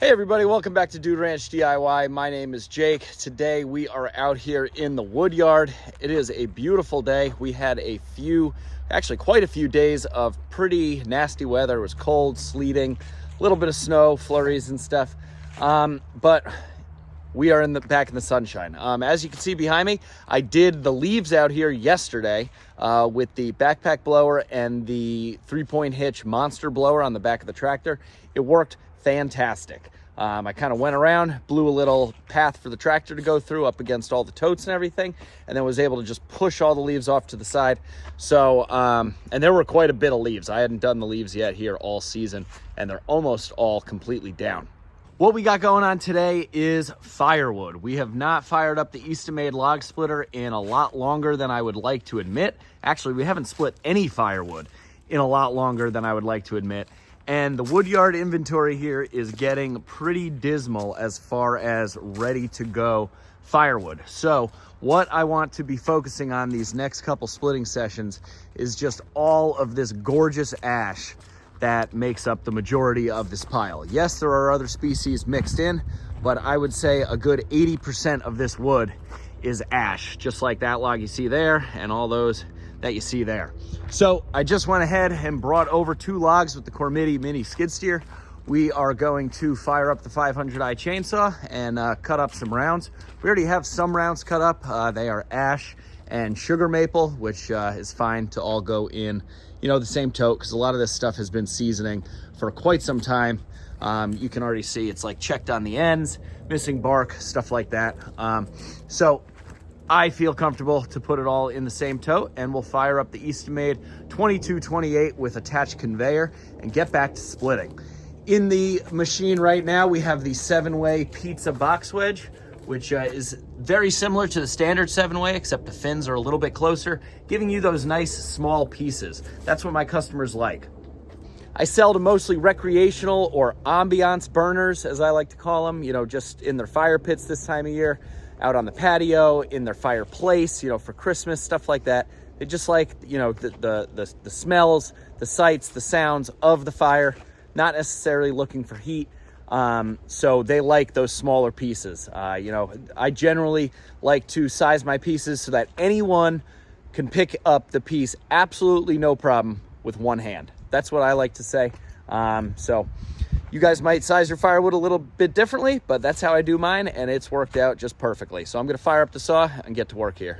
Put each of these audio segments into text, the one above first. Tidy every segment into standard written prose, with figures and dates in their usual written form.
Hey everybody, welcome back to Dude Ranch DIY. My name is Jake. Today we are out here in the wood yard. It is a beautiful day. We had quite a few days of pretty nasty weather. It was cold, sleeting, a little bit of snow, flurries and stuff. But we are back in the sunshine. As you can see behind me, I did the leaves out here yesterday with the backpack blower and the 3-point hitch monster blower on the back of the tractor. It worked fantastic. I kind of went around, blew a little path for the tractor to go through up against all the totes and everything, and then was able to just push all the leaves off to the side. So, and there were quite a bit of leaves. I hadn't done the leaves yet here all season, and they're almost all completely down. What we got going on today is firewood. We have not fired up the Eastonmade log splitter in a lot longer than I would like to admit. Actually, we haven't split any firewood in a lot longer than I would like to admit. And the woodyard inventory here is getting pretty dismal as far as ready to go firewood. So what I want to be focusing on these next couple splitting sessions is just all of this gorgeous ash that makes up the majority of this pile. Yes, there are other species mixed in, but I would say a good 80% of this wood is ash, just like that log you see there and all those that you see there. So I just went ahead and brought over 2 logs with the Cormidi mini skid steer. We are going to fire up the 500i chainsaw and cut up some rounds. We already have some rounds cut up. They are ash and sugar maple, which is fine to all go in, the same tote, because a lot of this stuff has been seasoning for quite some time. You can already see it's like checked on the ends, missing bark, stuff like that. So I feel comfortable to put it all in the same tote, and we'll fire up the Eastonmade 2228 with attached conveyor and get back to splitting. In the machine right now, we have the 7-way pizza box wedge, which is very similar to the standard 7-way, except the fins are a little bit closer, giving you those nice small pieces. That's what my customers like. I sell to mostly recreational or ambiance burners, as I like to call them, just in their fire pits this time of year, out on the patio, in their fireplace, for Christmas, stuff like that. They just like, the smells, the sights, the sounds of the fire, not necessarily looking for heat. So they like those smaller pieces. I generally like to size my pieces so that anyone can pick up the piece absolutely no problem with one hand. That's what I like to say. So you guys might size your firewood a little bit differently, but that's how I do mine, and it's worked out just perfectly. So I'm gonna fire up the saw and get to work here.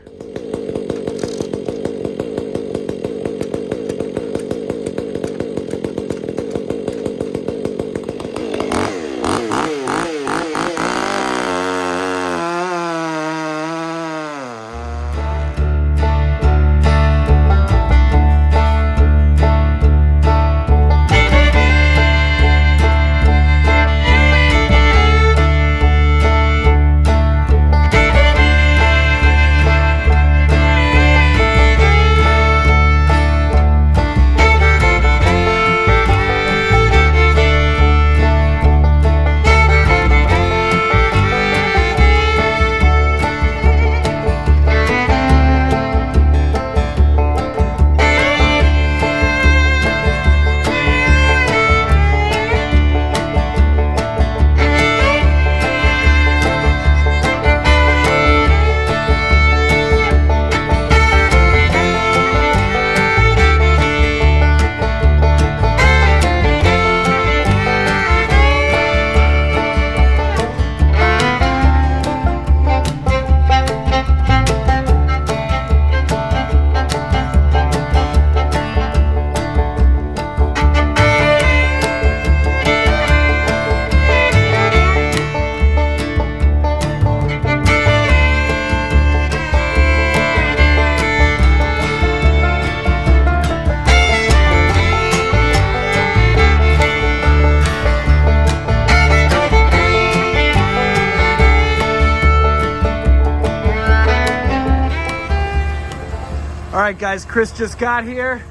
All right, guys, Chris just got here.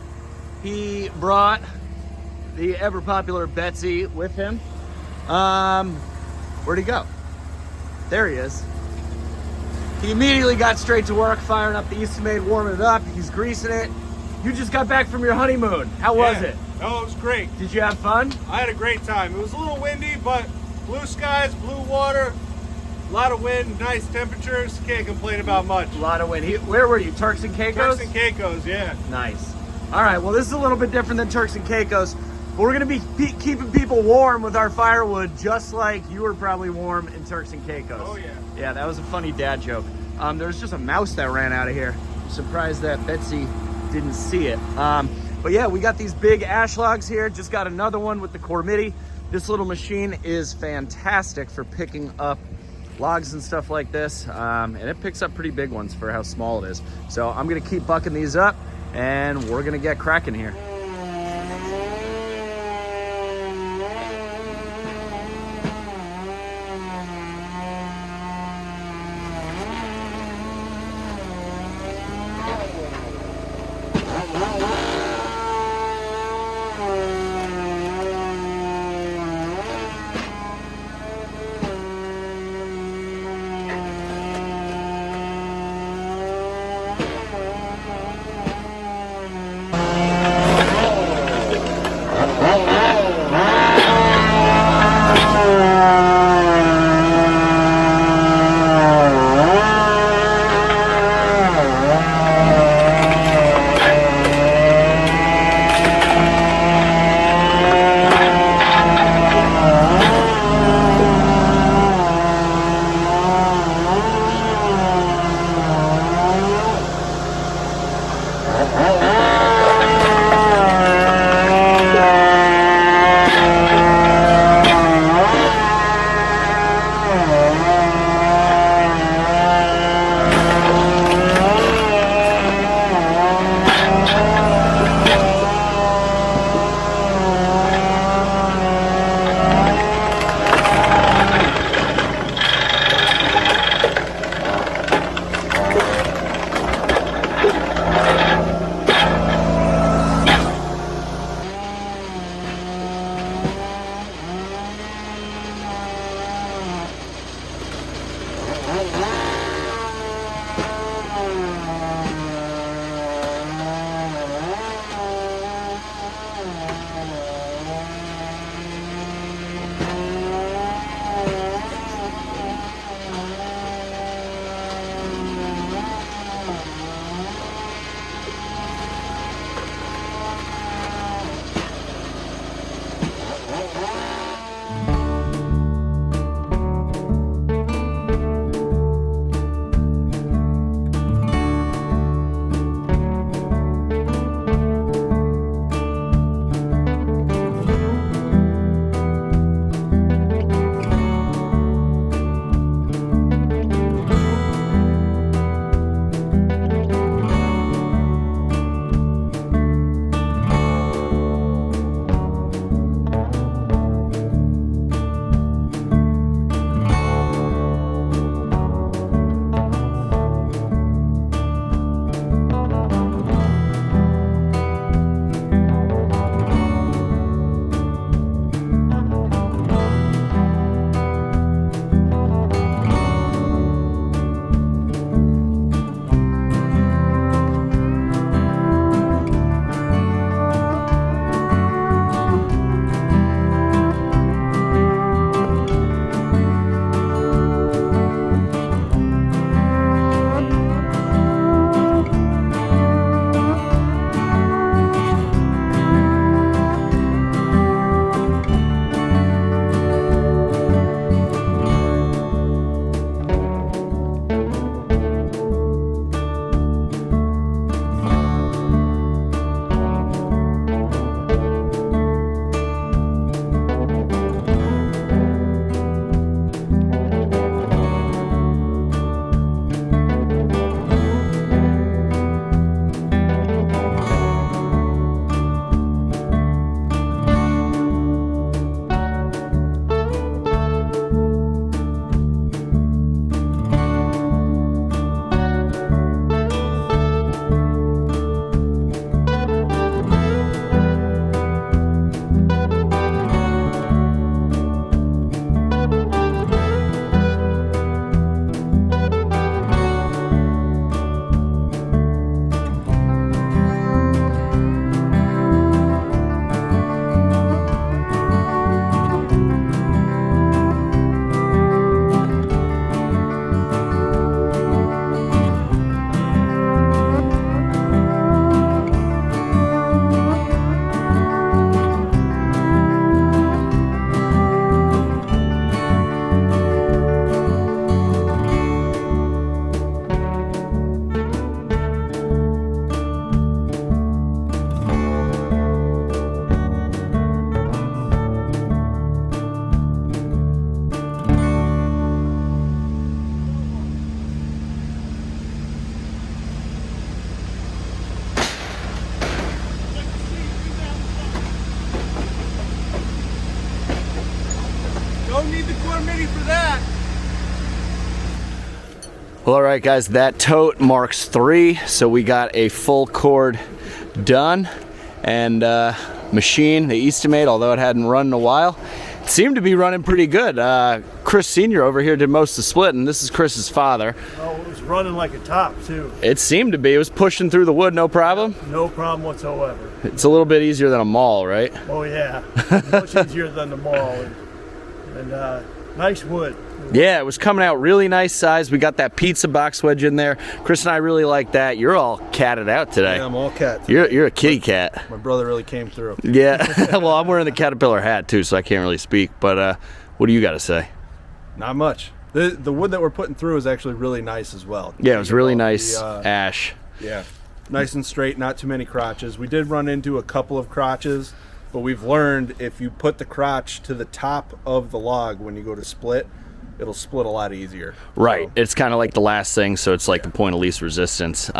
He brought the ever popular Betsy with him. Where'd he go? There he is. He immediately got straight to work, firing up the Eastonmade, warming it up. He's greasing it. You just got back from your honeymoon. How was it? Oh, it was great. Did you have fun? I had a great time. It was a little windy, but Blue skies, blue water, a lot of wind, nice temperatures. Can't complain about much. A lot of wind. Where were you? Turks and Caicos? Turks and Caicos, yeah. Nice. All right, well, this is a little bit different than Turks and Caicos, but we're going to be keeping people warm with our firewood, just like you were probably warm in Turks and Caicos. Oh, yeah. Yeah, that was a funny dad joke. There's just a mouse that ran out of here. I'm surprised that Betsy didn't see it. But yeah, we got these big ash logs here. Just got another one with the Cormidi. This little machine is fantastic for picking up logs and stuff like this. And it picks up pretty big ones for how small it is. So I'm gonna keep bucking these up and we're gonna get cracking here. Don't need the Cormidi for that. Well, all right, guys, that tote marks 3. So we got a full cord done, and machine, the Eastonmade, although it hadn't run in a while, it seemed to be running pretty good. Chris Sr. over here did most of the splitting. This is Chris's father. Oh, it was running like a top, too. It seemed to be. It was pushing through the wood, no problem? No problem whatsoever. It's a little bit easier than a maul, right? Oh, yeah. Much easier than the maul. And nice wood. Yeah, it was coming out really nice size. We got that pizza box wedge in there. Chris and I really like that. You're all catted out today. Yeah, I'm all cat today. You're a kitty cat. My brother really came through. Yeah. Well, I'm wearing the caterpillar hat too, so I can't really speak. But what do you got to say? Not much. The wood that we're putting through is actually really nice as well. Yeah, it was really nice ash. Yeah, nice and straight, not too many crotches. We did run into a couple of crotches, but we've learned if you put the crotch to the top of the log when you go to split, it'll split a lot easier. Right. So, it's kind of like the last thing, so it's like the point of least resistance.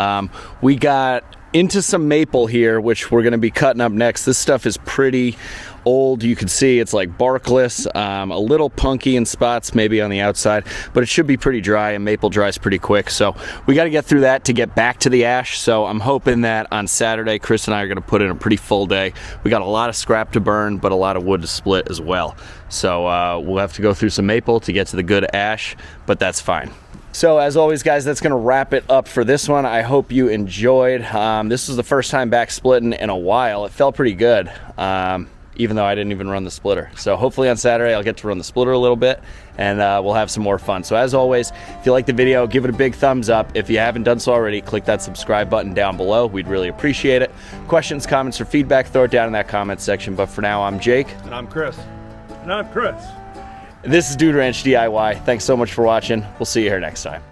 We got into some maple here, which we're going to be cutting up next. This stuff is pretty old. You can see it's like barkless, a little punky in spots maybe on the outside, but it should be pretty dry, and maple dries pretty quick. So we got to get through that to get back to the ash. So I'm hoping that on Saturday, Chris and I are going to put in a pretty full day. We got a lot of scrap to burn, but a lot of wood to split as well. So we'll have to go through some maple to get to the good ash, but that's fine. So as always, guys, that's going to wrap it up for this one. I hope you enjoyed. This was the first time back splitting in a while. It felt pretty good, even though I didn't even run the splitter. So hopefully on Saturday I'll get to run the splitter a little bit, and we'll have some more fun. So as always, if you like the video, give it a big thumbs up. If you haven't done so already, click that subscribe button down below. We'd really appreciate it. Questions, comments, or feedback, throw it down in that comment section. But for now, I'm Jake. and I'm Chris. And I'm Chris. This is Dude Ranch DIY. Thanks so much for watching. We'll see you here next time.